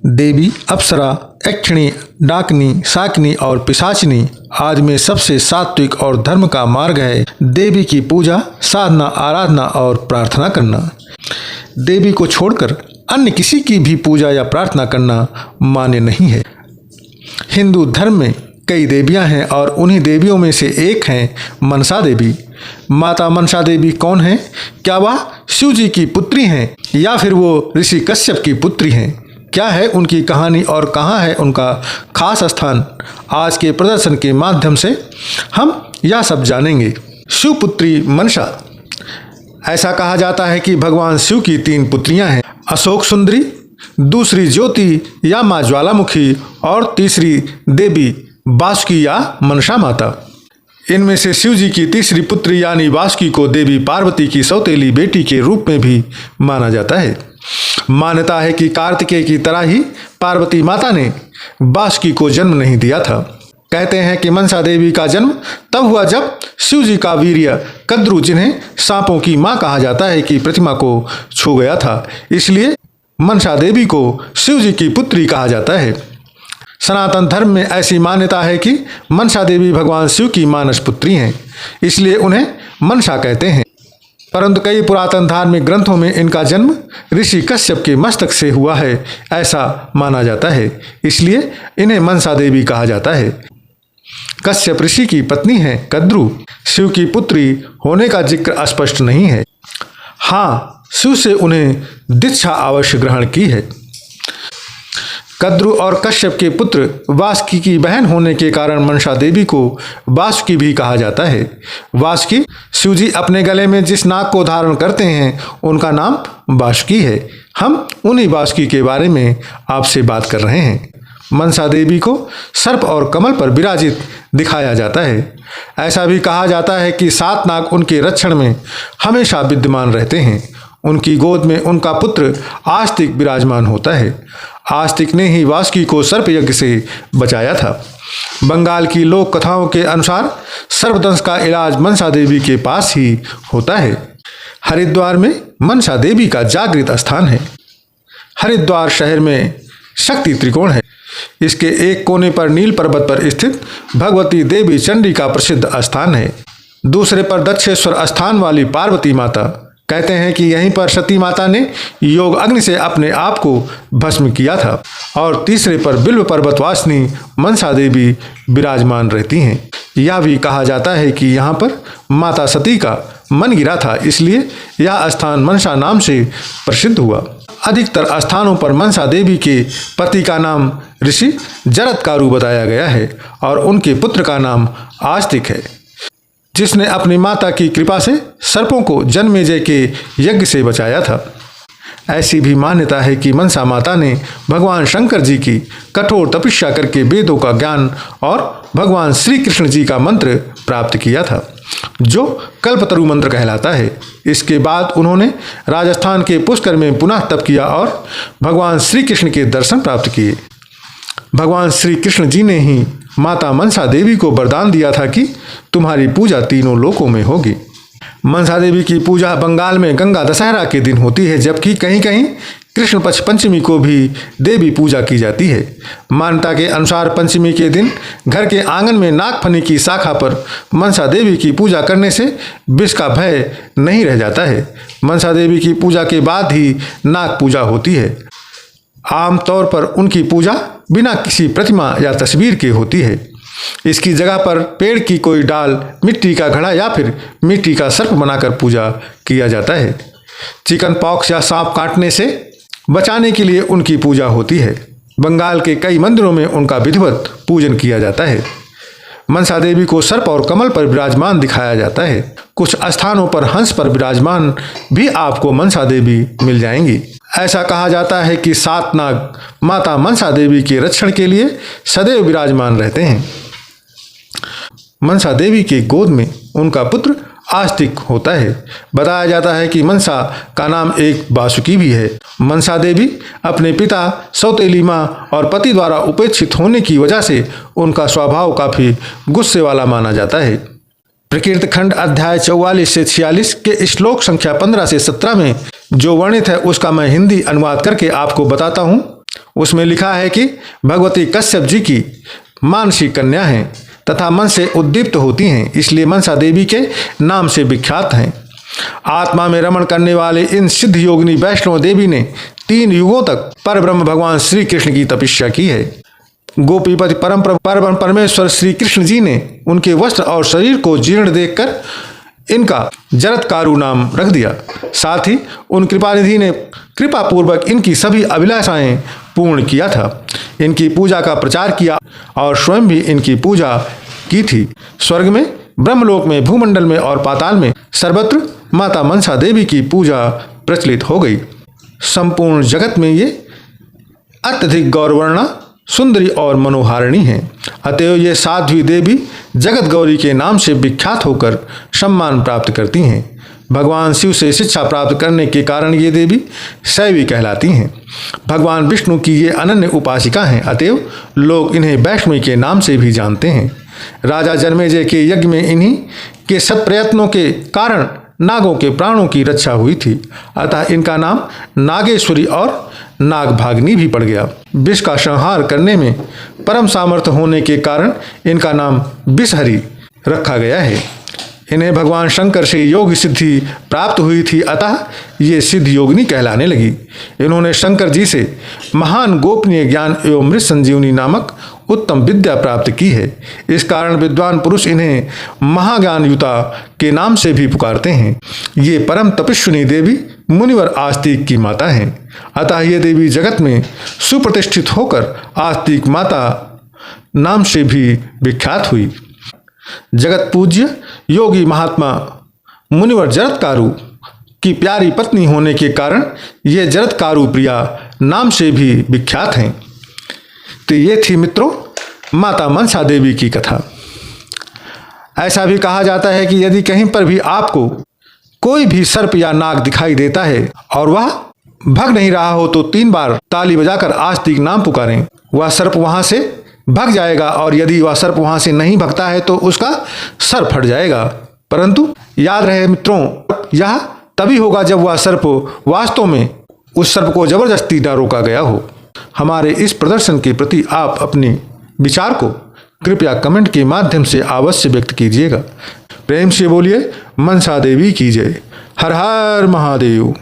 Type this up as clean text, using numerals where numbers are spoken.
देवी, अप्सरा, यक्षिणी, डाकनी, शाकिनी और पिशाचिनी आदि में सबसे सात्विक और धर्म का मार्ग है देवी की पूजा, साधना, आराधना और प्रार्थना करना। देवी को छोड़कर अन्य किसी की भी पूजा या प्रार्थना करना मान्य नहीं है। हिंदू धर्म में कई देवियां हैं और उन्हीं देवियों में से एक हैं मनसा देवी। माता मनसा देवी कौन है? क्या वह शिव जी की पुत्री हैं या फिर वो ऋषि कश्यप की पुत्री हैं? क्या है उनकी कहानी और कहाँ है उनका खास स्थान? आज के प्रदर्शन के माध्यम से हम यह सब जानेंगे। शिवपुत्री मनसा। ऐसा कहा जाता है कि भगवान शिव की 3 पुत्रियां हैं, अशोक सुंदरी, दूसरी ज्योति या माँ ज्वालामुखी और तीसरी देवी वासुकी या मनसा माता। इनमें से शिव जी की तीसरी पुत्री यानी वासुकी को देवी पार्वती की सौतेली बेटी के रूप में भी माना जाता है। मान्यता है कि कार्तिकेय की तरह ही पार्वती माता ने वासुकी को जन्म नहीं दिया था। कहते हैं कि मनसा देवी का जन्म तब हुआ जब शिव जी का वीर्य कद्रु, जिन्हें सांपों की मां कहा जाता है, की प्रतिमा को छू गया था। इसलिए मनसा देवी को शिव जी की पुत्री कहा जाता है। सनातन धर्म में ऐसी मान्यता है कि मनसा देवी भगवान शिव की मानस पुत्री हैं, इसलिए उन्हें मनसा कहते हैं। परंतु कई पुरातन धार्मिक ग्रंथों में इनका जन्म ऋषि कश्यप के मस्तक से हुआ है, ऐसा माना जाता है। इसलिए इन्हें मनसा देवी कहा जाता है। कश्यप ऋषि की पत्नी है कद्रु। शिव की पुत्री होने का जिक्र स्पष्ट नहीं है। हाँ, शिव से उन्हें दीक्षा अवश्य ग्रहण की है। कद्रु और कश्यप के पुत्र वासुकी की बहन होने के कारण मनसा देवी को वासुकी भी कहा जाता है। वासुकी, शिव जी अपने गले में जिस नाग को धारण करते हैं उनका नाम वासुकी है। हम उन्हीं वासुकी के बारे में आपसे बात कर रहे हैं। मनसा देवी को सर्प और कमल पर विराजित दिखाया जाता है। ऐसा भी कहा जाता है कि 7 नाग उनके रक्षण में हमेशा विद्यमान रहते हैं। उनकी गोद में उनका पुत्र आस्तिक विराजमान होता है। आस्तिक ने ही वासुकी को सर्प यज्ञ से बचाया था। बंगाल की लोक कथाओं के अनुसार सर्पदंश का इलाज मनसा देवी के पास ही होता है। हरिद्वार में मनसा देवी का जागृत स्थान है। हरिद्वार शहर में शक्ति त्रिकोण है। इसके एक कोने पर नील पर्वत पर स्थित भगवती देवी चंडी का प्रसिद्ध स्थान है। दूसरे पर दक्षेश्वर स्थान वाली पार्वती माता। कहते हैं कि यहीं पर सती माता ने योग अग्नि से अपने आप को भस्म किया था। और तीसरे पर बिल्व पर्वतवासिनी मनसा देवी विराजमान रहती हैं। यह भी कहा जाता है कि यहाँ पर माता सती का मन गिरा था, इसलिए यह स्थान मनसा नाम से प्रसिद्ध हुआ। अधिकतर स्थानों पर मनसा देवी के पति का नाम ऋषि जरत्कारु बताया गया है और उनके पुत्र का नाम आस्तिक है, जिसने अपनी माता की कृपा से सर्पों को जन्मेजय के यज्ञ से बचाया था। ऐसी भी मान्यता है कि मनसा माता ने भगवान शंकर जी की कठोर तपस्या करके वेदों का ज्ञान और भगवान श्री कृष्ण जी का मंत्र प्राप्त किया था, जो कल्पतरु मंत्र कहलाता है। इसके बाद उन्होंने राजस्थान के पुष्कर में पुनः तप किया और भगवान श्री कृष्ण के दर्शन प्राप्त किए। भगवान श्री कृष्ण जी ने ही माता मनसा देवी को वरदान दिया था कि तुम्हारी पूजा तीनों लोकों में होगी। मनसा देवी की पूजा बंगाल में गंगा दशहरा के दिन होती है, जबकि कहीं कहीं कृष्ण पक्ष पंचमी को भी देवी पूजा की जाती है। मान्यता के अनुसार पंचमी के दिन घर के आंगन में नागफनी की शाखा पर मनसा देवी की पूजा करने से विष का भय नहीं रह जाता है। मनसा देवी की पूजा के बाद ही नाग पूजा होती है। आमतौर पर उनकी पूजा बिना किसी प्रतिमा या तस्वीर के होती है। इसकी जगह पर पेड़ की कोई डाल, मिट्टी का घड़ा या फिर मिट्टी का सर्प बनाकर पूजा किया जाता है। चिकन पॉक्स या सांप काटने से बचाने के लिए उनकी पूजा होती है। बंगाल के कई मंदिरों में उनका विधिवत पूजन किया जाता है। मनसा देवी को सर्प और कमल पर विराजमान दिखाया जाता है। कुछ स्थानों पर हंस पर विराजमान भी आपको मनसा देवी मिल जाएंगी। ऐसा कहा जाता है कि 7 नाग माता मनसा देवी के रक्षण के लिए सदैव विराजमान रहते हैं। मनसा देवी के गोद में उनका पुत्र आस्तिक होता है। बताया जाता है कि मनसा का नाम एक वासुकी भी है। मनसा देवी अपने पिता, सौतेली माँ और पति द्वारा उपेक्षित होने की वजह से उनका स्वभाव काफी गुस्से वाला माना जाता है। प्रकृति खंड अध्याय 44 से 46 के श्लोक संख्या 15 से 17 में जो वर्णित है उसका मैं हिंदी अनुवाद करके आपको बताता हूँ। उसमें लिखा है कि भगवती कश्यप जी की मानसी कन्या हैं तथा मन से उद्दीप्त होती हैं, इसलिए मनसा देवी के नाम से विख्यात हैं। आत्मा में रमण करने वाले इन सिद्ध योगिनी वैष्णव देवी ने 3 युगों तक परब्रह्म भगवान श्री कृष्ण की तपस्या की है। गोपीपति परम परमेश्वर श्री कृष्ण जी ने उनके वस्त्र और शरीर को जीर्ण देखकर इनका जरत्कारु नाम रख दिया। साथ ही उन कृपानिधि ने कृपा पूर्वक इनकी सभी अभिलाषाएं पूर्ण किया था। इनकी पूजा का प्रचार किया और स्वयं भी इनकी पूजा की थी। स्वर्ग में, ब्रह्मलोक में, भूमंडल में और पाताल में सर्वत्र माता मनसा देवी की पूजा प्रचलित हो गई। संपूर्ण जगत में ये अत्यधिक गौरवर्णा, सुंदरी और मनोहारिणी हैं। अतएव ये साध्वी देवी जगत गौरी के नाम से विख्यात होकर सम्मान प्राप्त करती हैं। भगवान शिव से शिक्षा प्राप्त करने के कारण ये देवी शैवी कहलाती हैं। भगवान विष्णु की ये अनन्य उपासिका हैं। अतएव लोग इन्हें वैष्णवी के नाम से भी जानते हैं। राजा जनमेजय के यज्ञ में इन्हीं के सत्प्रयत्नों के कारण नागों के प्राणों की रक्षा हुई थी। अतः इनका नाम नागेश्वरी और नागभागिनी भी पड़ गया। विष का संहार करने में परम सामर्थ्य होने के कारण इनका नाम विषहरी रखा गया है। इन्हें भगवान शंकर से योग सिद्धि प्राप्त हुई थी, अतः ये सिद्ध योगिनी कहलाने लगी। इन्होंने शंकर जी से महान गोपनीय ज्ञान एवं मृत संजीवनी नामक उत्तम विद्या प्राप्त की है। इस कारण विद्वान पुरुष इन्हें महाज्ञान युता के नाम से भी पुकारते हैं। ये परम तपस्विनी देवी मुनिवर आस्तिक की माता हैं। अतः ये देवी जगत में सुप्रतिष्ठित होकर आस्तिक माता नाम से भी विख्यात हुई। जगत पूज्य योगी महात्मा मुनिवर जरत्कारु की प्यारी पत्नी होने के कारण ये जरत्कारु प्रिया नाम से भी विख्यात हैं। तो ये थी मित्रों माता मनसा देवी की कथा। ऐसा भी कहा जाता है कि यदि कहीं पर भी आपको कोई भी सर्प या नाग दिखाई देता है और वह भग नहीं रहा हो तो 3 बार ताली बजाकर आस्तिक नाम पुकारें, वह सर्प वहां से भग जाएगा। और यदि वह सर्प वहां से नहीं भगता है तो उसका सर फट जाएगा। परंतु याद रहे मित्रों, यह तभी होगा जब वह सर्प वास्तव में उस सर्प को जबरदस्ती न रोका गया हो। हमारे इस प्रदर्शन के प्रति आप अपने विचार को कृपया कमेंट के माध्यम से अवश्य व्यक्त कीजिएगा। प्रेम से बोलिए मनसा देवी की जय। हर हर महादेव।